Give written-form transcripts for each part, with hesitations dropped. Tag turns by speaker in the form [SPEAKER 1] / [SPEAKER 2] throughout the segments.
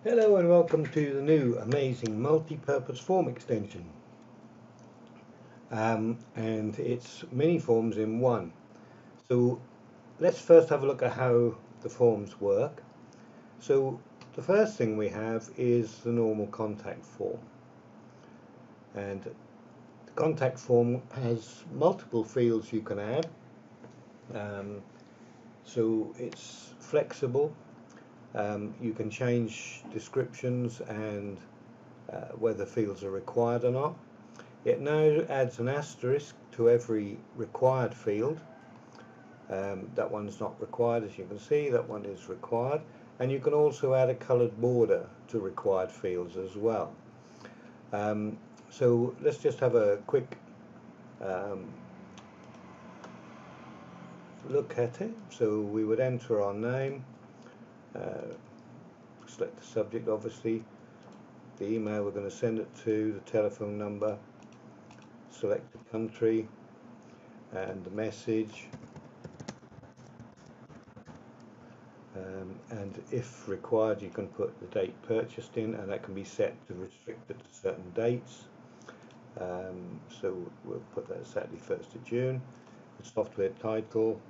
[SPEAKER 1] Hello and welcome to the new amazing multi-purpose form extension, and it's many forms in one. So let's first have a look at how the forms work. So the first thing we have is the normal contact form, and the contact form has multiple fields you can add, so it's flexible. You can change descriptions and whether fields are required or not. It now adds an asterisk to every required field. That one's not required, as you can see. That one is required, and you can also add a coloured border to required fields as well. So let's just have a quick look at it. So we would enter our name, select the subject, obviously, the email we're going to send it to, the telephone number, select the country and the message, and if required you can put the date purchased in, and that can be set to restrict it to certain dates. So we'll put that Saturday 1st of June. The software title,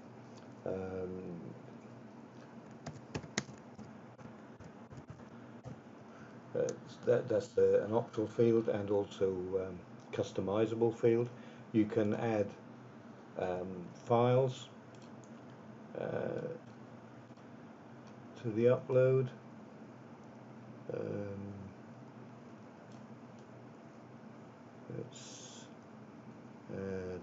[SPEAKER 1] that's an optional field and also customizable field. You can add files to the upload. Let's add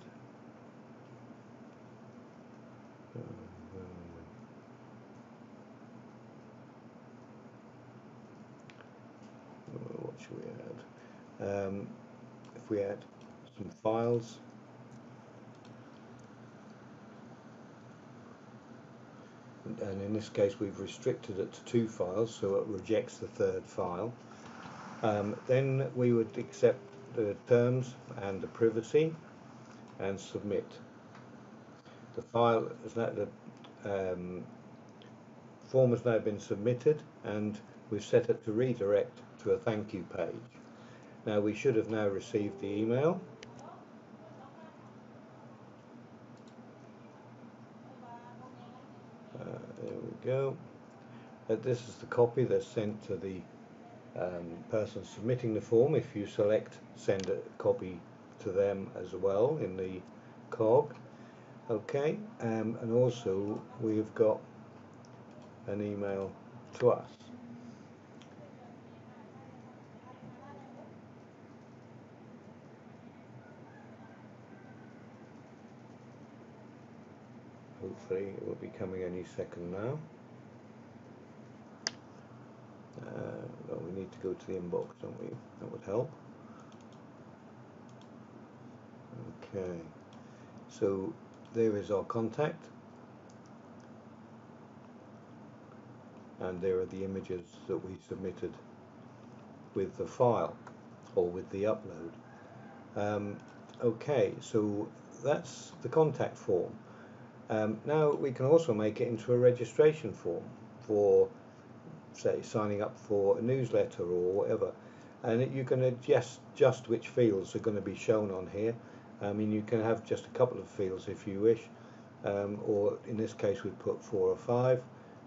[SPEAKER 1] what should we add? If we add some files, and in this case we've restricted it to 2 files, so it rejects the third file. Then we would accept the terms and the privacy and submit. The file is that the form has now been submitted, and we've set it to redirect to a thank you page. Now we should have now received the email. There we go. This is the copy that's sent to the person submitting the form. If you select send a copy to them as well in the cog. Okay, and also we've got an email to us. Hopefully it will be coming any second now. Well, we need to go to the inbox, don't we? That would help. Okay, so there is our contact, and there are the images that we submitted with the file or with the upload. Okay, so that's the contact form. Now we can also make it into a registration form for, say, signing up for a newsletter or whatever, and you can adjust which fields are going to be shown on here. I mean, you can have just a couple of fields if you wish, or in this case we put 4 or 5.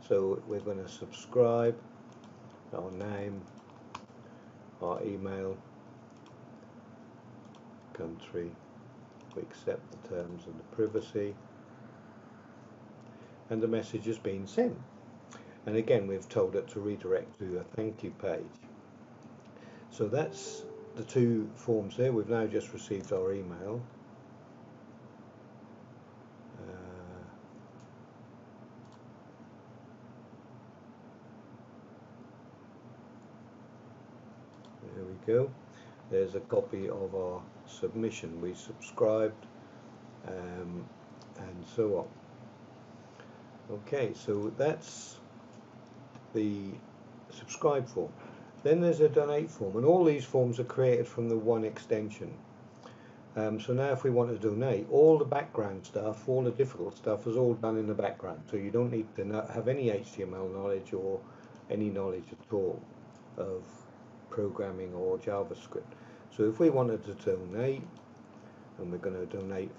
[SPEAKER 1] So we're going to subscribe, our name, our email, country, we accept the terms and the privacy, and the message has been sent. And again, we've told it to redirect to a thank you page. So that's the 2 forms there. We've now just received our email. There we go. There's a copy of our submission. We subscribed, and so on. Okay, so that's the subscribe form. Then there's a donate form, and all these forms are created from the one extension. So now if we want to donate, all the background stuff, all the difficult stuff is all done in the background, so you don't need to have any HTML knowledge or any knowledge at all. of programming or JavaScript. So if we wanted to donate, and we're going to donate,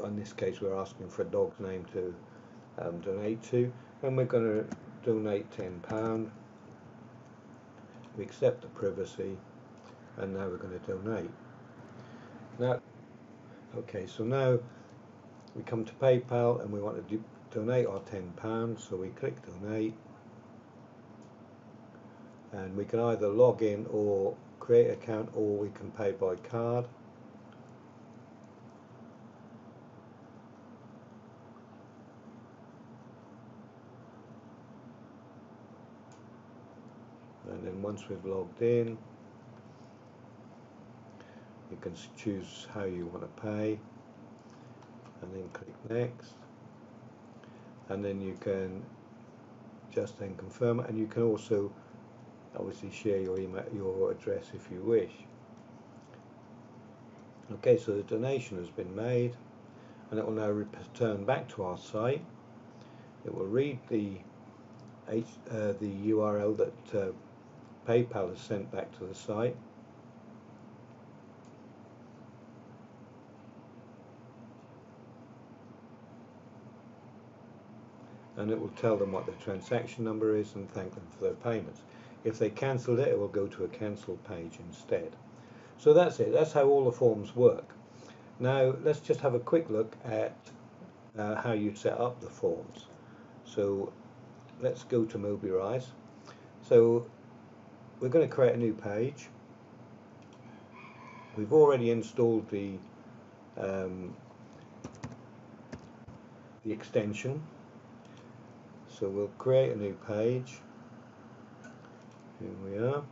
[SPEAKER 1] in this case we're asking for a dog's name to donate to, and we're going to donate £10. We accept the privacy, and now we're going to donate. Now, okay, so now we come to PayPal and we want to donate our £10, so we click donate, and we can either log in or create an account, or we can pay by card. And then once we've logged in, you can choose how you want to pay, and then click next, and then you can just then confirm it, and you can also obviously share your email, your address if you wish. Okay, so the donation has been made, and it will now return back to our site. It will read the URL that PayPal has sent back to the site, and it will tell them what the transaction number is and thank them for their payments. If they cancelled it, it will go to a cancel page instead. So that's it. That's how all the forms work. Now let's just have a quick look at how you set up the forms. So let's go to Mobirise. So we're going to create a new page. We've already installed the extension, so we'll create a new page. Here we are,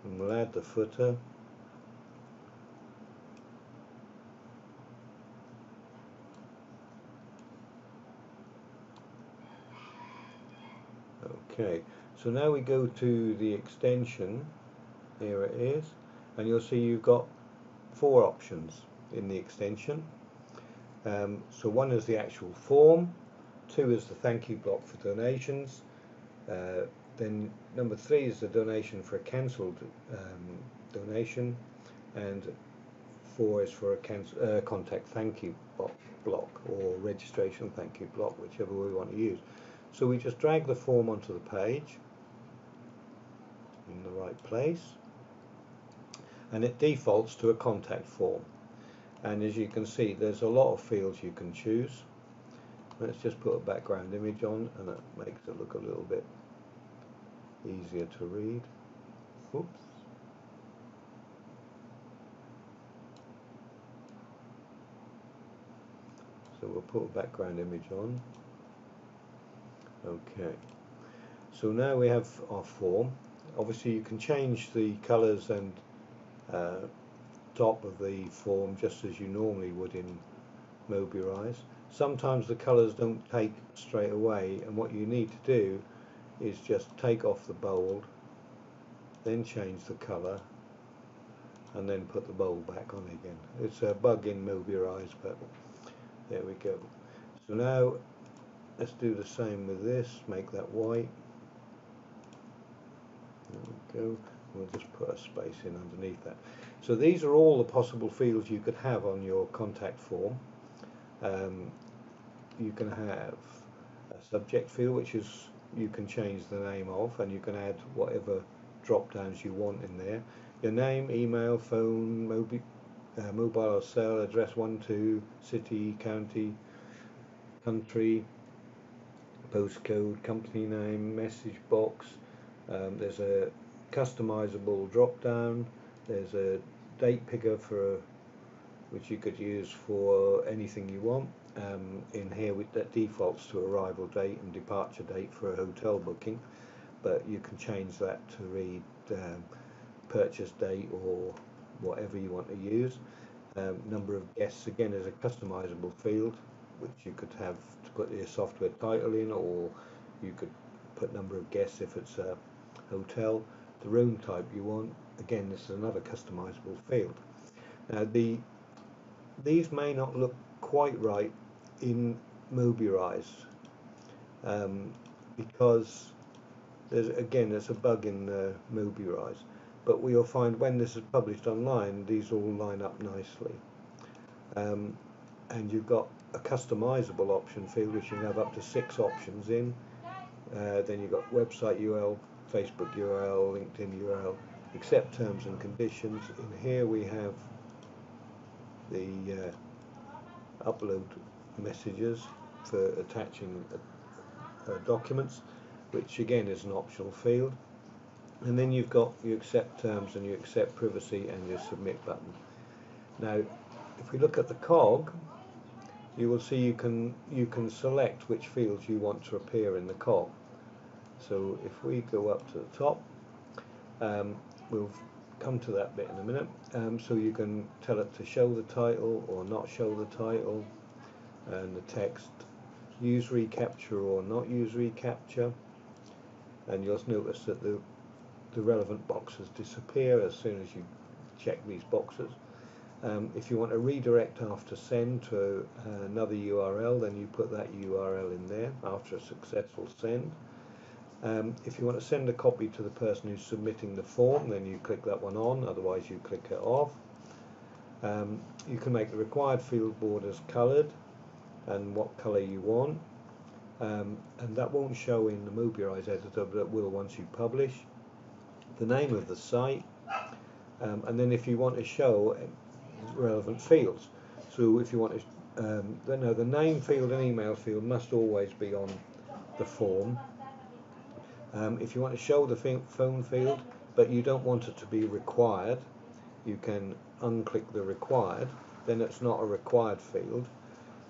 [SPEAKER 1] and we'll add the footer. Okay, so now we go to the extension. Here it is, and you'll see you've got 4 options in the extension. So one is the actual form, 2 is the thank you block for donations, then number 3 is the donation for a cancelled donation, and 4 is for a contact thank you block or registration thank you block, whichever we want to use. So we just drag the form onto the page in the right place, and it defaults to a contact form. And as you can see, there's a lot of fields you can choose. Let's just put a background image on, and that makes it look a little bit easier to read. Oops. So we'll put a background image on. Okay. So now we have our form. Obviously you can change the colours and top of the form just as you normally would in Mobirise. Sometimes the colours don't take straight away, and what you need to do is just take off the bold, then change the colour, and then put the bold back on again. It's a bug in Mobirise, but there we go. So now let's do the same with this, make that white. There we go. We'll just put a space in underneath that. So these are all the possible fields you could have on your contact form. You can have a subject field, which is you can change the name of, and you can add whatever drop downs you want in there. Your name, email, phone, mobile or cell, address 1-2, city, county, country, postcode, company name, message box. There's a customizable drop down. There's a date picker which you could use for anything you want. In here that defaults to arrival date and departure date for a hotel booking, but you can change that to read purchase date or whatever you want to use. Number of guests, again, is a customizable field which you could have to put your software title in, or you could put number of guests if it's a hotel. The room type you want, again, this is another customizable field. Now these may not look quite right in Mobirise because there's a bug in Mobirise, but we'll find when this is published online, these all line up nicely. And you've got a customizable option field, which you can have up to 6 options in. Then you've got website URL, Facebook URL, LinkedIn URL, accept terms and conditions. In here we have the upload messages for attaching documents, which again is an optional field. And then you've got you accept terms and you accept privacy and your submit button. Now, if we look at the cog, you will see you can select which fields you want to appear in the cog. So if we go up to the top, we'll come to that bit in a minute. So you can tell it to show the title or not show the title, and the text, use reCAPTCHA or not use reCAPTCHA, and you'll notice that the relevant boxes disappear as soon as you check these boxes. If you want to redirect after send to another URL, then you put that URL in there after a successful send. If you want to send a copy to the person who's submitting the form, then you click that one on, otherwise you click it off. You can make the required field borders coloured and what colour you want, and that won't show in the Mobirise editor, but it will once you publish. The name of the site, and then if you want to show relevant fields. So if you want to, the name field and email field must always be on the form. If you want to show the phone field, but you don't want it to be required, you can unclick the required, then it's not a required field.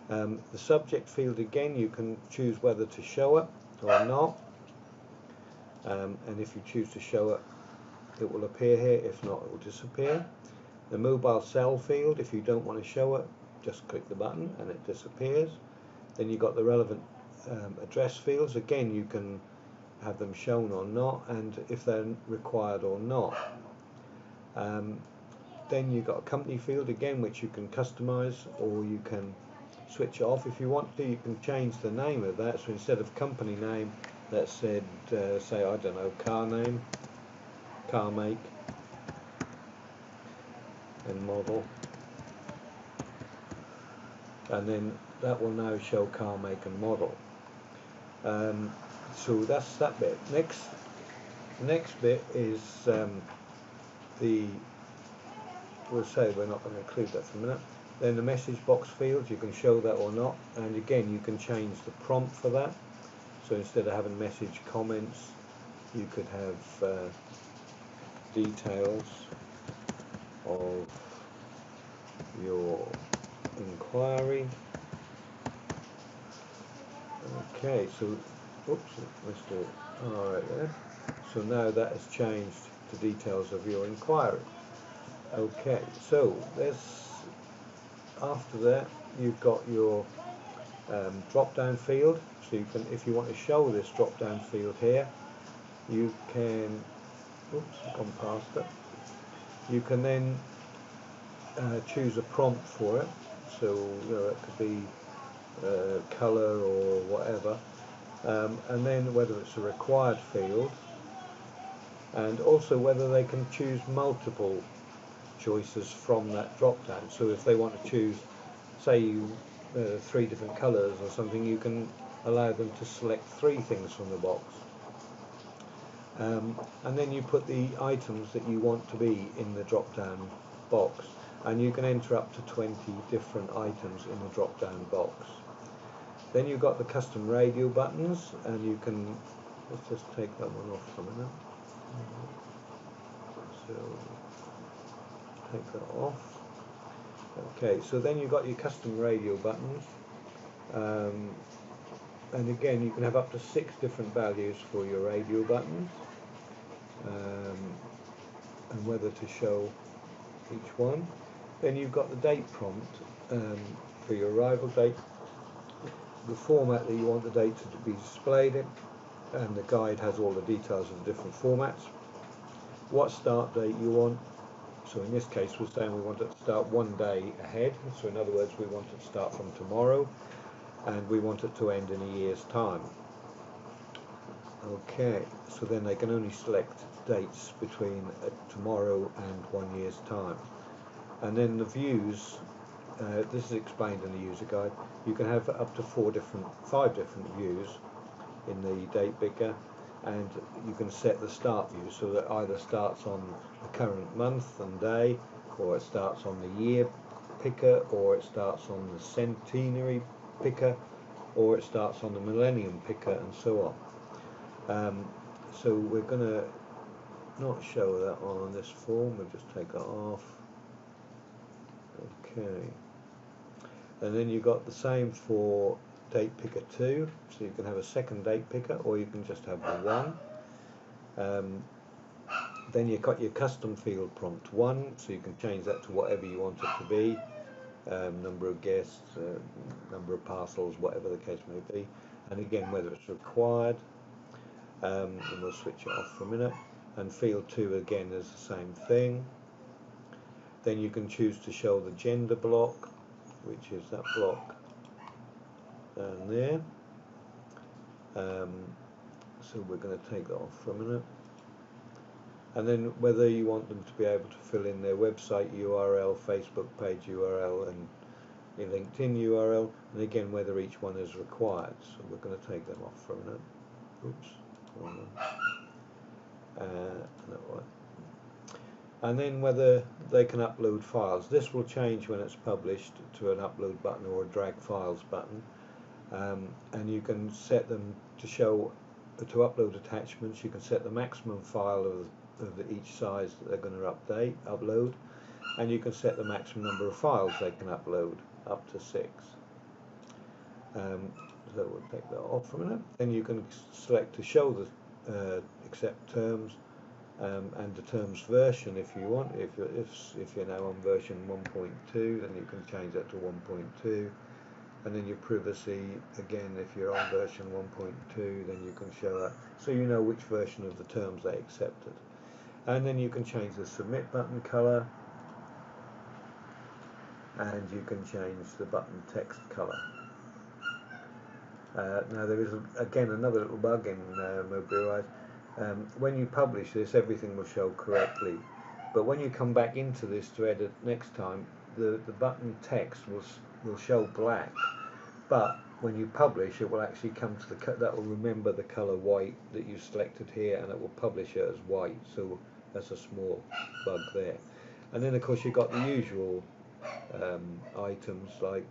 [SPEAKER 1] The subject field, again, you can choose whether to show it or not, and if you choose to show it, it will appear here. If not, it will disappear. The mobile cell field, if you don't want to show it, just click the button and it disappears. Then you've got the relevant address fields. Again, you can have them shown or not, and if they're required or not. Then you've got a company field, again, which you can customize or you can switch it off. If you want to, you can change the name of that. So instead of company name, let's say, I don't know, car name, car make and model, and then that will now show car make and model. So that's that bit. Next bit is we'll say we're not going to include that for a minute. Then the message box field, you can show that or not, and again you can change the prompt for that. So instead of having message comments, you could have details of your inquiry. Okay, so oops, missed it. Alright there. So now that has changed to details of your inquiry. Okay, so after that you've got your drop down field. So you can, if you want to show this drop down field here, you can, oops, gone past it. You can then choose a prompt for it. So it could be colour or whatever, and then whether it's a required field, and also whether they can choose multiple choices from that drop down. So if they want to choose, say, 3 different colours or something, you can allow them to select 3 things from the box, and then you put the items that you want to be in the drop down box, and you can enter up to 20 different items in the drop down box. Then you've got the custom radio buttons, and you can, let's just take that one off for a minute. So take that off. Okay, so then you've got your custom radio buttons, and again you can have up to 6 different values for your radio buttons, and whether to show each one. Then you've got the date prompt for your arrival date, the format that you want the date to be displayed in, and the guide has all the details of the different formats. What start date you want. So in this case we're saying we want it to start 1 day ahead. So in other words, we want it to start from tomorrow, and we want it to end in a year's time. Okay, so then they can only select dates between tomorrow and 1 year's time. And then the views, this is explained in the user guide, you can have up to 5 different views in the date picker, and you can set the start view so that either starts on the current month and day, or it starts on the year picker, or it starts on the centenary picker, or it starts on the millennium picker, and so on. So we're going to not show that on this form, we'll just take that off. Okay, and then you've got the same for date picker 2, so you can have a second date picker, or you can just have the one. Then you've got your custom field prompt 1, so you can change that to whatever you want it to be, number of guests, number of parcels, whatever the case may be, and again whether it's required, and we'll switch it off for a minute. And field 2 again is the same thing. Then you can choose to show the gender block, which is that block down there. So we're going to take that off for a minute. And then whether you want them to be able to fill in their website URL, Facebook page URL, and your LinkedIn URL, and again whether each one is required. So we're going to take them off for a minute. Oops, wrong one. And then whether they can upload files. This will change when it's published to an upload button or a drag files button, and you can set them to upload attachments. You can set the maximum file of each size that they're going to upload, and you can set the maximum number of files they can upload, up to 6. So we'll take that off for a minute. Then you can select to show the accept terms, and the terms version if you want. If you're now on version 1.2, then you can change that to 1.2. And then your privacy, again, if you're on version 1.2, then you can show that, so you know which version of the terms they accepted. And then you can change the submit button color, and you can change the button text color. Now there is again another little bug in Mobirise. When you publish this, everything will show correctly, but when you come back into this to edit next time, the button text will show black, but when you publish it will actually come to that will remember the color white that you selected here, and it will publish it as white. So that's a small bug there. And then of course you've got the usual items like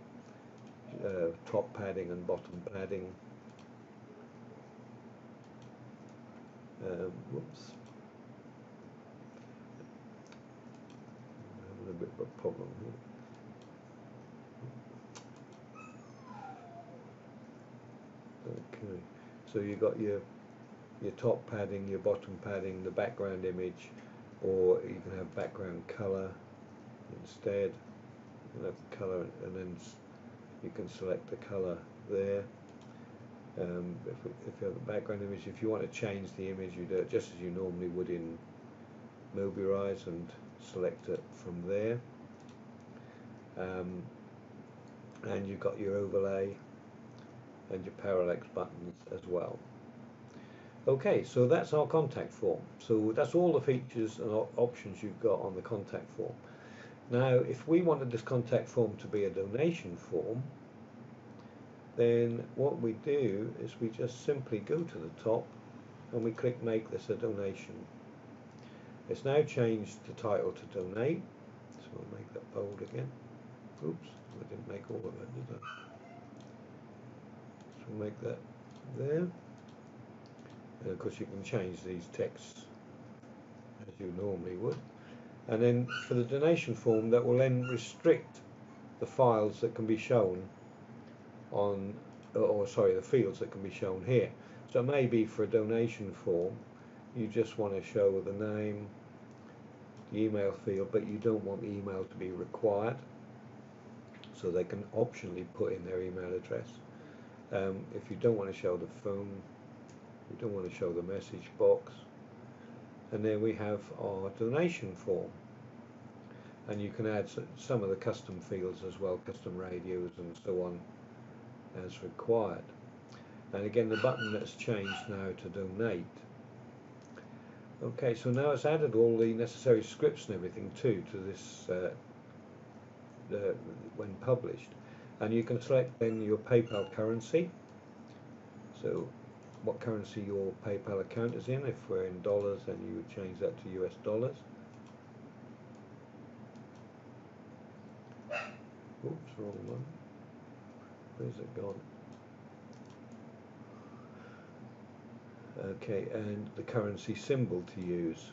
[SPEAKER 1] top padding and bottom padding. Whoops, I'm having a bit of a problem here. Okay, so you got your top padding, your bottom padding, the background image, or you can have background color instead. You can have color, and then you can select the color there. If you have the background image, if you want to change the image, you do it just as you normally would in Mobirise and select it from there. And you've got your overlay and your parallax buttons as well. Okay, so that's our contact form. So that's all the features and options you've got on the contact form. Now, if we wanted this contact form to be a donation form, then what we do is we just simply go to the top and we click make this a donation. It's now changed the title to donate, so we'll make that bold again. Oops, I didn't make all of it, did I? So we'll make that there. And of course you can change these texts as you normally would. And then for the donation form, that will then restrict the files that can be shown on, or sorry, the fields that can be shown here. So maybe for a donation form, you just want to show the name, the email field, but you don't want the email to be required. So they can optionally put in their email address. If you don't want to show the phone, you don't want to show the message box. And then we have our donation form, and you can add some of the custom fields as well, custom radios and so on as required. and again the button that's changed now to donate. Okay, so now it's added all the necessary scripts and everything too to this when published, and you can select then your PayPal currency, so what currency your PayPal account is in. If we're in dollars, then you would change that to US dollars. Oops, wrong one. Where's it gone? Okay, and the currency symbol to use,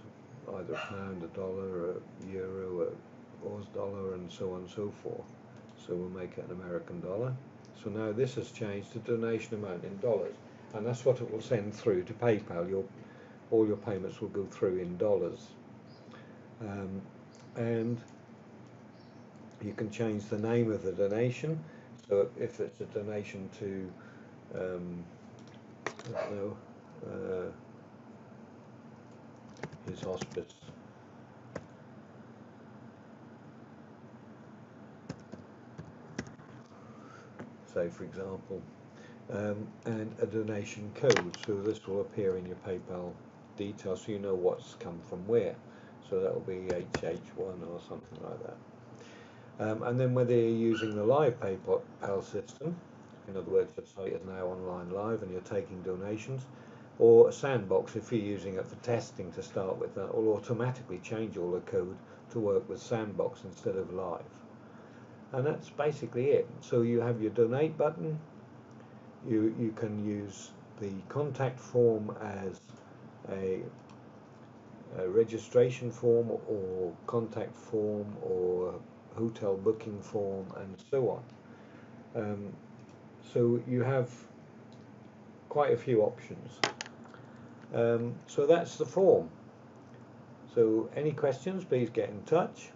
[SPEAKER 1] either a pound, a dollar, a euro, a Aus dollar, and so on and so forth. So we'll make it an American dollar. So now this has changed to donation amount in dollars, and that's what it will send through to PayPal. All your payments will go through in dollars. And you can change the name of the donation. So if it's a donation to, I don't know, his hospice, say for example, and a donation code, so this will appear in your PayPal details so you know what's come from where. So that will be HH1 or something like that. And then whether you're using the live PayPal system, in other words your site is now online live and you're taking donations, or a sandbox, if you're using it for testing to start with, that will automatically change all the code to work with sandbox instead of live. And that's basically it. So you have your donate button. You can use the contact form as a registration form or contact form or hotel booking form and so on. So you have quite a few options. So that's the form. So any questions, please get in touch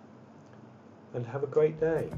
[SPEAKER 1] and have a great day.